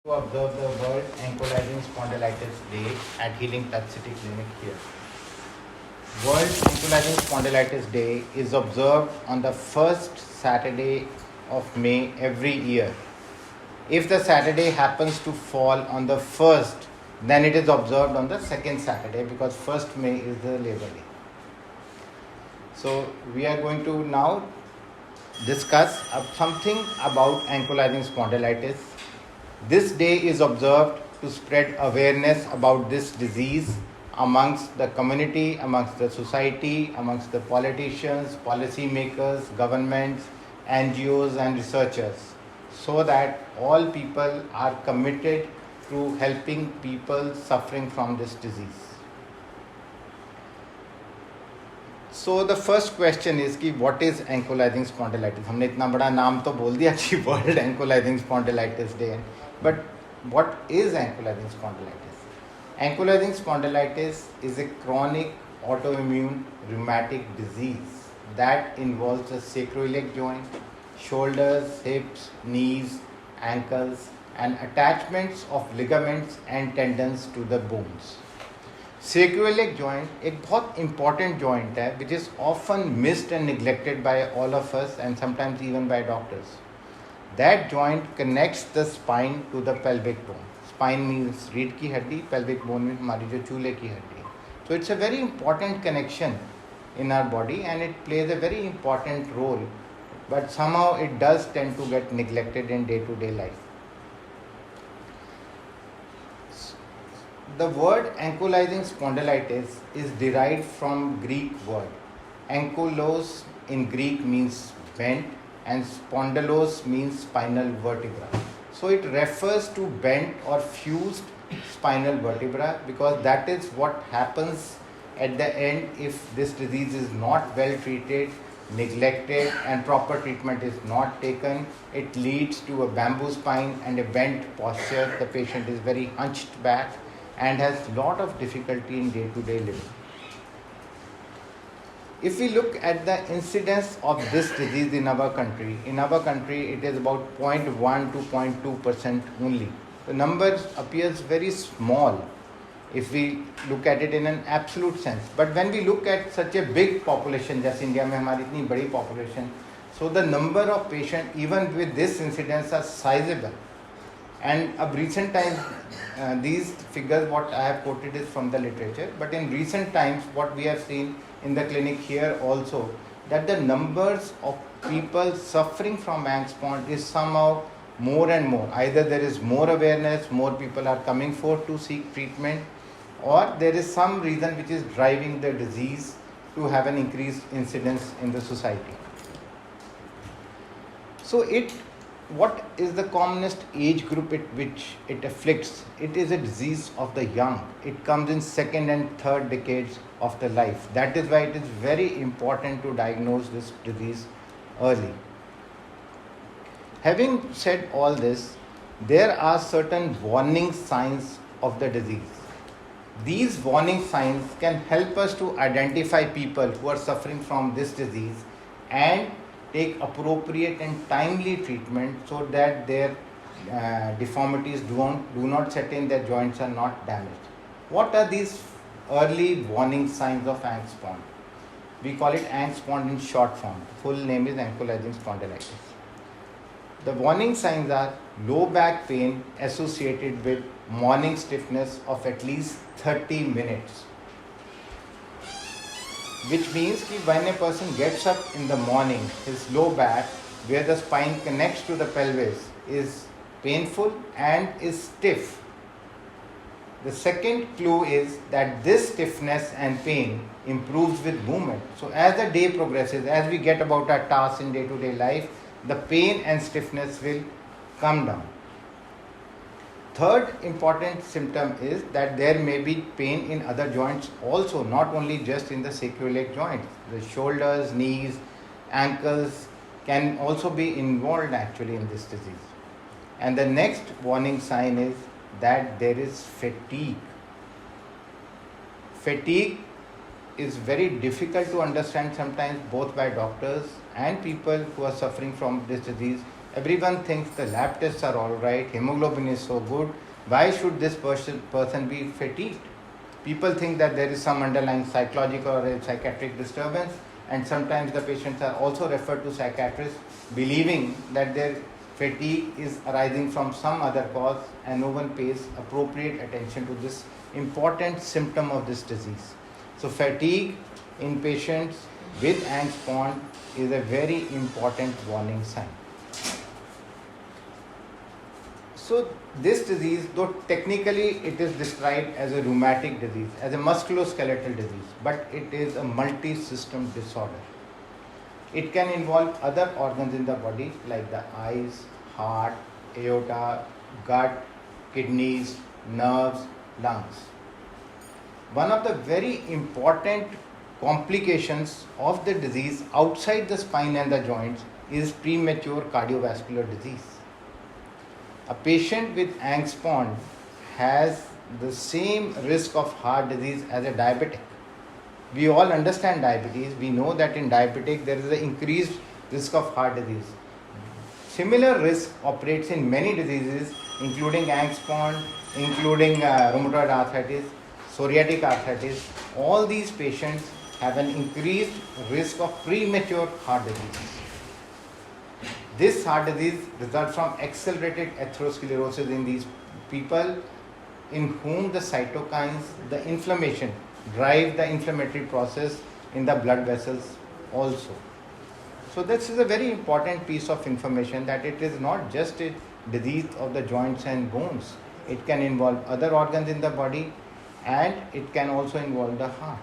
To observe the World Ankylosing Spondylitis Day at Healing Touch City Clinic here. World Ankylosing Spondylitis Day is observed on the first Saturday of May every year. If the Saturday happens to fall on the first, then it is observed on the second Saturday because 1st May is the Labor Day. So we are going to now discuss something about ankylosing spondylitis. This day is observed to spread awareness about this disease amongst the community, amongst the society, amongst the politicians, policy makers, governments, NGOs and researchers, so that all people are committed to helping people suffering from this disease. So the first question is कि what is ankylosing spondylitis? हमने इतना बड़ा नाम तो बोल दिया कि World Ankylosing Spondylitis Day, but what is ankylosing spondylitis? Ankylosing spondylitis is a chronic autoimmune rheumatic disease that involves the sacroiliac joint, shoulders, hips, knees, ankles, and attachments of ligaments and tendons to the bones. Sacroiliac joint एक बहुत important joint है which is often missed and neglected by all of us and sometimes even by doctors. That joint connects the spine to the pelvic bone. Spine means रीढ़ की हड्डी, pelvic bone means हमारी जो चूल्हे की हड्डी. So it's a very important connection in our body and it plays a very important role, but somehow it does tend to get neglected in day-to-day life. The word ankylosing spondylitis is derived from Greek word. Ankylos in Greek means bent and spondylos means spinal vertebra. So it refers to bent or fused spinal vertebra because that is what happens at the end if this disease is not well treated, neglected and proper treatment is not taken. It leads to a bamboo spine and a bent posture. The patient is very hunched back and has lot of difficulty in day-to-day living. If we look at the incidence of this disease in our country it is about 0.1 to 0.2% only. The number appears very small if we look at it in an absolute sense. But when we look at such a big population, जैसे India में हमारी इतनी बड़ी population, so the number of patients even with this incidence are sizable. And of recent times, these figures what I have quoted is from the literature, but in recent times what we have seen in the clinic here also, that the numbers of people suffering from AnkSpond is somehow more and more. Either there is more awareness, more people are coming forth to seek treatment, or there is some reason which is driving the disease to have an increased incidence in the society. So what is the commonest age group which it afflicts? It is a disease of the young. It comes in 2nd and 3rd decades of the life. That is why it is very important to diagnose this disease early. Having said all this, there are certain warning signs of the disease. These warning signs can help us to identify people who are suffering from this disease and take appropriate and timely treatment so that their deformities do not set in, their joints are not damaged. What are these early warning signs of AnkSpond? We call it AnkSpond in short form. Full name is ankylosing spondylitis. The warning signs are low back pain associated with morning stiffness of at least 30 minutes. Which means that when a person gets up in the morning, his low back, where the spine connects to the pelvis, is painful and is stiff. The second clue is that this stiffness and pain improves with movement. So as the day progresses, as we get about our tasks in day-to-day life, the pain and stiffness will come down. Third important symptom is that there may be pain in other joints also, not only just in the sacroiliac joints. The shoulders, knees, ankles can also be involved actually in this disease. And the next warning sign is that there is fatigue. Fatigue is very difficult to understand sometimes both by doctors and people who are suffering from this disease Everyone thinks the lab tests are all right, hemoglobin is so good. Why should this person be fatigued? People think that there is some underlying psychological or psychiatric disturbance, and sometimes the patients are also referred to psychiatrists believing that their fatigue is arising from some other cause, and no one pays appropriate attention to this important symptom of this disease. So fatigue in patients with Ankylosing is a very important warning sign. So this disease, though technically it is described as a rheumatic disease, as a musculoskeletal disease, but it is a multi-system disorder. It can involve other organs in the body like the eyes, heart, aorta, gut, kidneys, nerves, lungs. One of the very important complications of the disease outside the spine and the joints is premature cardiovascular disease. A patient with Ankylosing has the same risk of heart disease as a diabetic. We all understand diabetes. We know that in diabetic there is an increased risk of heart disease. Similar risk operates in many diseases, including Ankylosing, including rheumatoid arthritis, psoriatic arthritis. All these patients have an increased risk of premature heart disease. This heart disease results from accelerated atherosclerosis in these people in whom the cytokines, the inflammation, drive the inflammatory process in the blood vessels also. So this is a very important piece of information, that it is not just a disease of the joints and bones. It can involve other organs in the body, and it can also involve the heart.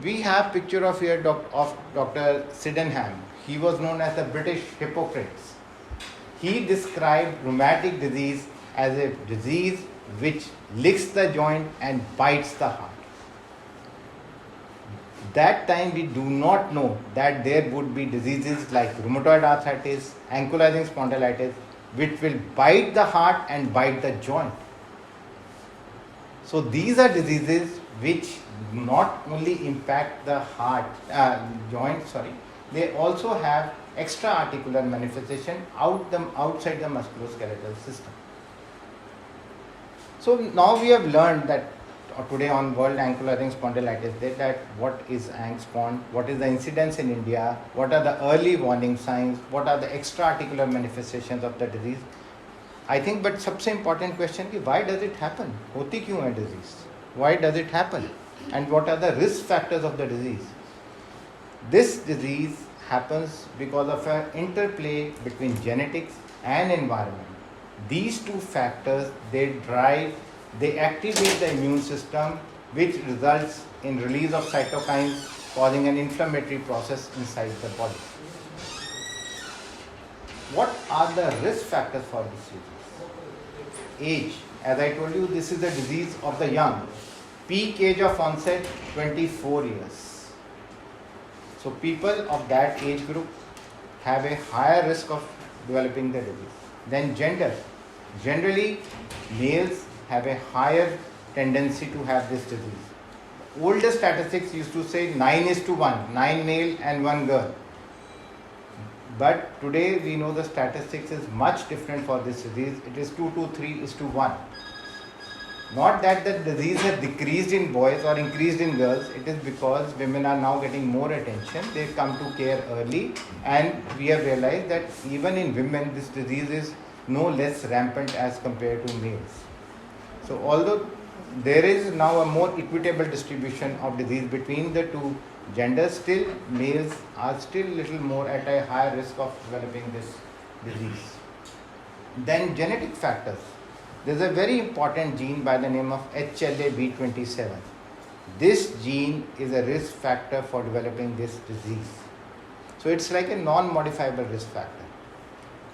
We have picture of here of Dr. Sydenham. He was known as the British Hippocrates. He described rheumatic disease as a disease which licks the joint and bites the heart. That time we do not know that there would be diseases like rheumatoid arthritis, ankylosing spondylitis, which will bite the heart and bite the joint. So these are diseases which not only impact the heart, they also have extra articular manifestation outside the musculoskeletal system. So now we have learned that today on World Ankylosing Spondylitis Day, that what is Ankylosing, what is the incidence in India, what are the early warning signs, what are the extra articular manifestations of the disease. I think, but सबसे important question is, why does it happen? होती क्यों है disease? Why does it happen? And what are the risk factors of the disease? This disease happens because of an interplay between genetics and environment. These two factors, they activate the immune system, which results in release of cytokines, causing an inflammatory process inside the body. What are the risk factors for this disease? Age. As I told you, this is the disease of the young. Peak age of onset 24 years. So people of that age group have a higher risk of developing the disease. Then gender. Generally, males have a higher tendency to have this disease. Older statistics used to say 9:1, 9 male and 1 girl. But today we know the statistics is much different for this disease. It is 2:3:1. Not that the disease has decreased in boys or increased in girls. It is because women are now getting more attention. They come to care early, and we have realized that even in women this disease is no less rampant as compared to males. So although there is now a more equitable distribution of disease between the two genders, still males are still little more at a higher risk of developing this disease. Then genetic factors. There is a very important gene by the name of HLA-B27. This gene is a risk factor for developing this disease. So it's like a non-modifiable risk factor.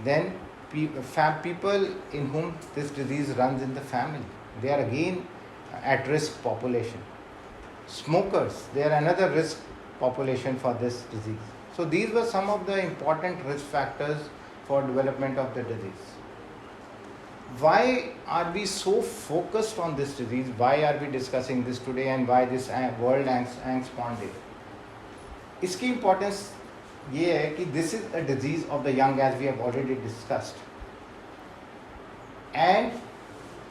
Then people in whom this disease runs in the family, they are again at risk population. Smokers, they are another risk population for this disease. So these were some of the important risk factors for development of the disease. Why are we so focused on this disease? Why are we discussing this today, and why this World Ankylosing Spondylitis Day? इसकी importance ये है कि this is a disease of the young, as we have already discussed, and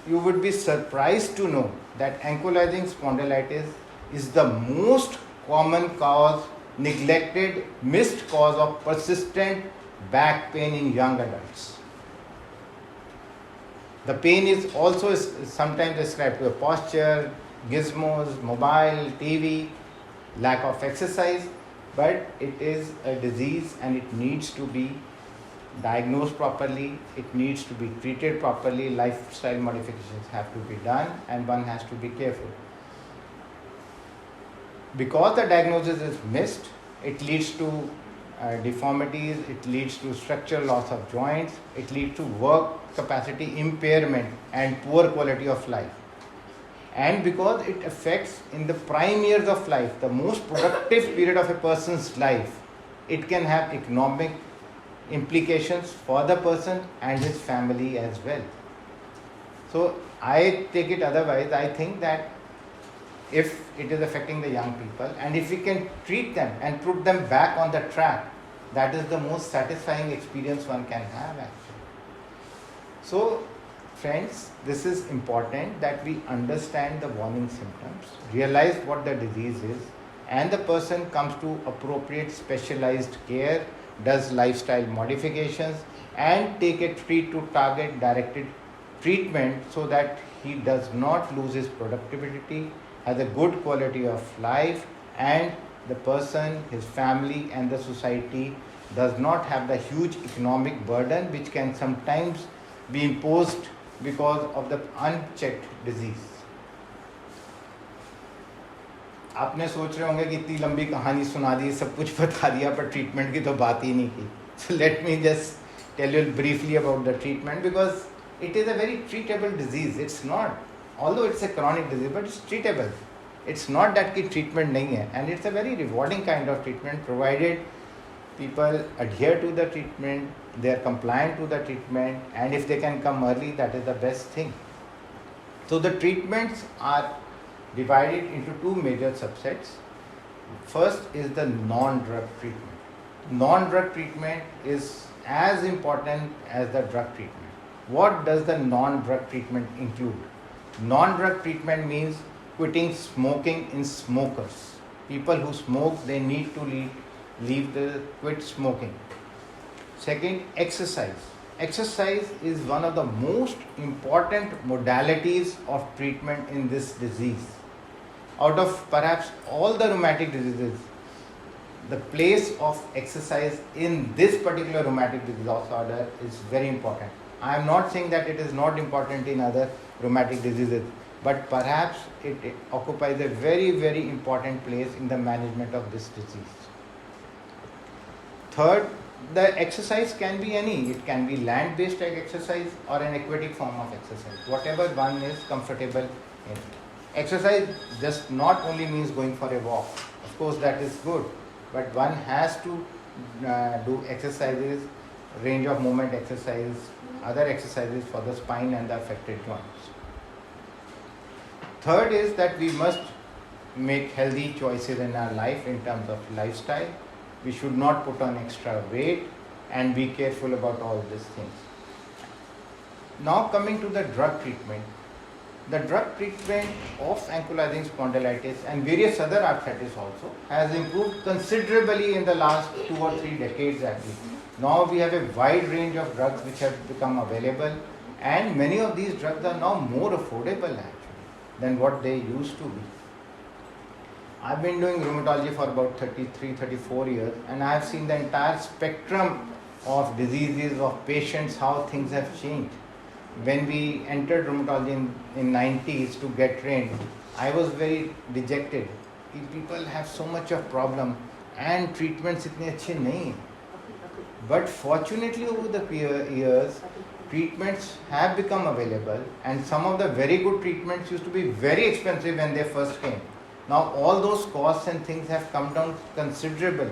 you would be surprised to know that ankylosing spondylitis is the most common cause, neglected, missed cause of persistent back pain in young adults. The pain is also sometimes ascribed to a posture, gizmos, mobile, TV, lack of exercise, but it is a disease and it needs to be diagnosed properly, it needs to be treated properly, lifestyle modifications have to be done, and one has to be careful. Because the diagnosis is missed, it leads to deformities, it leads to structural loss of joints, it leads to work capacity impairment and poor quality of life. And because it affects in the prime years of life, the most productive period of a person's life, it can have economic implications for the person and his family as well. So I take it otherwise. I think that if it is affecting the young people and if we can treat them and put them back on the track, that is the most satisfying experience one can have actually. So friends, this is important that we understand the warning symptoms, realize what the disease is, and the person comes to appropriate specialized care, does lifestyle modifications, and take a treat-to-target directed treatment so that he does not lose his productivity, has a good quality of life, and the person, his family, and the society does not have the huge economic burden which can sometimes be imposed because of the unchecked disease. आपने सोच रहे होंगे कि इतनी लंबी कहानी सुना दी, सब कुछ बता दिया, पर ट्रीटमेंट की तो बात ही नहीं की. So let me just tell you briefly about the treatment, because it is a very treatable disease. It's not, although it's a chronic disease, but it's treatable. It's not that कि treatment नहीं है, and it's a very rewarding kind of treatment provided people adhere to the treatment, they are compliant to the treatment, and if they can come early, that is the best thing. So the treatments are divided into two major subsets. First is the non-drug treatment. Non-drug treatment is as important as the drug treatment. What does the non-drug treatment include? Non-drug treatment means quitting smoking in smokers. People who smoke, they need to quit smoking. Second, exercise. Exercise is one of the most important modalities of treatment in this disease. Out of perhaps all the rheumatic diseases, the place of exercise in this particular rheumatic disorder is very important. I am not saying that it is not important in other rheumatic diseases, but perhaps it occupies a very, very important place in the management of this disease. Third, the exercise can be any. It can be land-based exercise or an aquatic form of exercise, whatever one is comfortable in. Exercise just not only means going for a walk. Of course, that is good, but one has to do exercises, range of movement exercise, other exercises for the spine and the affected joints. Third is that we must make healthy choices in our life in terms of lifestyle. We should not put on extra weight and be careful about all these things. Now coming to the drug treatment. The drug treatment of ankylosing spondylitis and various other arthritis also has improved considerably in the last 2 or 3 decades at least. Now we have a wide range of drugs which have become available, and many of these drugs are now more affordable actually than what they used to be. I've been doing rheumatology for about 33-34 years, and I have seen the entire spectrum of diseases, of patients, how things have changed. When we entered rheumatology in 90s to get trained, I was very dejected. People have so much of problem and treatments itne अच्छे नहीं हैं. But fortunately over the years, treatments have become available, and some of the very good treatments used to be very expensive when they first came. Now all those costs and things have come down considerably.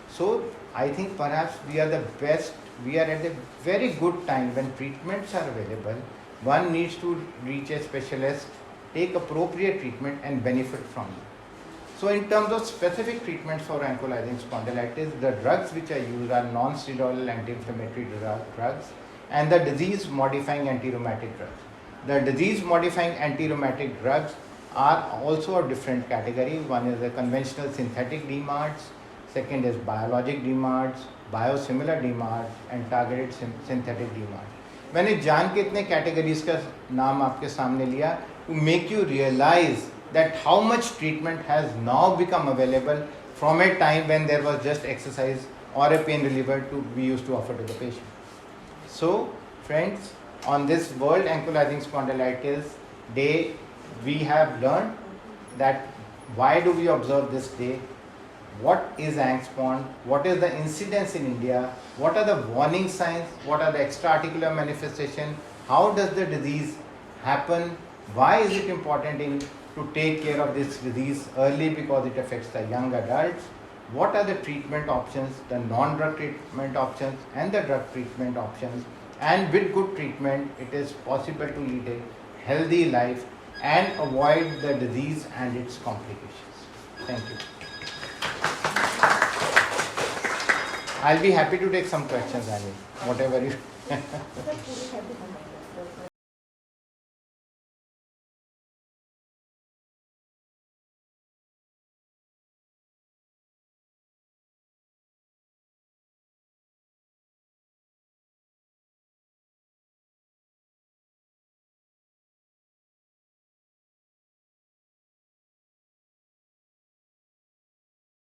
So I think perhaps we are the best. We are at a very good time when treatments are available. One needs to reach a specialist, take appropriate treatment and benefit from it. So in terms of specific treatments for ankylosing spondylitis, the drugs which are used are non-steroidal anti-inflammatory drugs and the disease-modifying anti-rheumatic drugs. The disease-modifying anti-rheumatic drugs are also a different category. One is the conventional synthetic DMARDs, second is biologic DMARDs, biosimilar DMARDs and targeted synthetic DMARDs. मैंने जान के इतने categories का नाम आपके सामने लिया to make you realize that how much treatment has now become available from a time when there was just exercise or a pain reliever to be used to offer to the patient. So, friends, on this World Ankylosing Spondylitis Day, we have learned that why do we observe this day, what is AnkSpond, what is the incidence in India, what are the warning signs, what are the extra-articular manifestation, how does the disease happen, why is it important to take care of this disease early because it affects the young adults, what are the treatment options, the non-drug treatment options and the drug treatment options, and with good treatment it is possible to lead a healthy life and avoid the disease and its complications. Thank you. I'll be happy to take some questions, I mean, whatever you